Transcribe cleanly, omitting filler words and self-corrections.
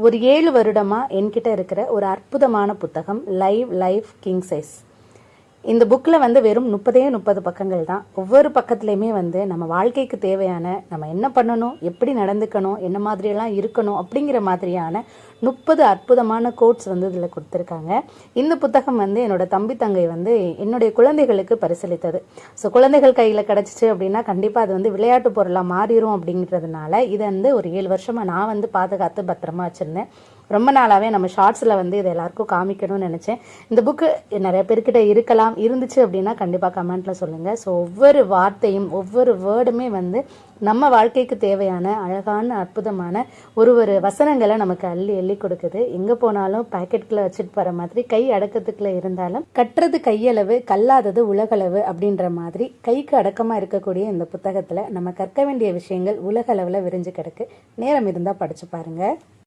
ஒரு 7 வருடமாக என்கிட்ட இருக்கிற ஒரு அற்புதமான புத்தகம் லைஃப் கிங் சைஸ். இந்த புக்கில் வந்து வெறும் 30 பக்கங்கள் தான். ஒவ்வொரு பக்கத்துலேயுமே வந்து நம்ம வாழ்க்கைக்கு தேவையான, நம்ம என்ன பண்ணணும், எப்படி நடந்துக்கணும், என்ன மாதிரியெல்லாம் இருக்கணும் அப்படிங்கிற மாதிரியான 30 அற்புதமான கோட்ஸ் வந்து இதில் கொடுத்துருக்காங்க. இந்த புத்தகம் வந்து என்னோட தம்பி தங்கை வந்து என்னுடைய குழந்தைகளுக்கு பரிசளித்தது. ஸோ குழந்தைகள் கையில் கிடச்சிச்சு அப்படின்னா கண்டிப்பாக அது வந்து விளையாட்டு பொருளாக மாறிடும் அப்படிங்கிறதுனால இதை வந்து ஒரு 7 வருஷமாக நான் வந்து பாதுகாத்து பத்திரமா வச்சுருந்தேன். ரொம்ப நாளாகவே நம்ம ஷார்ட்ஸில் வந்து இதை எல்லாருக்கும் காமிக்கணும்னு நினச்சேன். இந்த புக்கு நிறைய பேர்கிட்ட இருந்துச்சு அப்படின்னா கண்டிப்பாக கமெண்ட்டில் சொல்லுங்கள். ஸோ ஒவ்வொரு வார்த்தையும் ஒவ்வொரு வேர்டுமே வந்து நம்ம வாழ்க்கைக்கு தேவையான அழகான அற்புதமான ஒரு வசனங்களை நமக்கு அள்ளி கொடுக்குது. எங்கே போனாலும் பாக்கெட்டுக்குள்ளே வச்சுட்டு போகிற மாதிரி, கை அடக்கத்துக்குள்ளே இருந்தாலும் கட்டுறது கையளவு கல்லாதது உலகளவு அப்படின்ற மாதிரி கைக்கு அடக்கமாக இருக்கக்கூடிய இந்த புத்தகத்தில் நம்ம கற்க வேண்டிய விஷயங்கள் உலகளவில் விரிஞ்சு கிடக்கு. நேரம் இருந்தால் படித்து பாருங்கள்.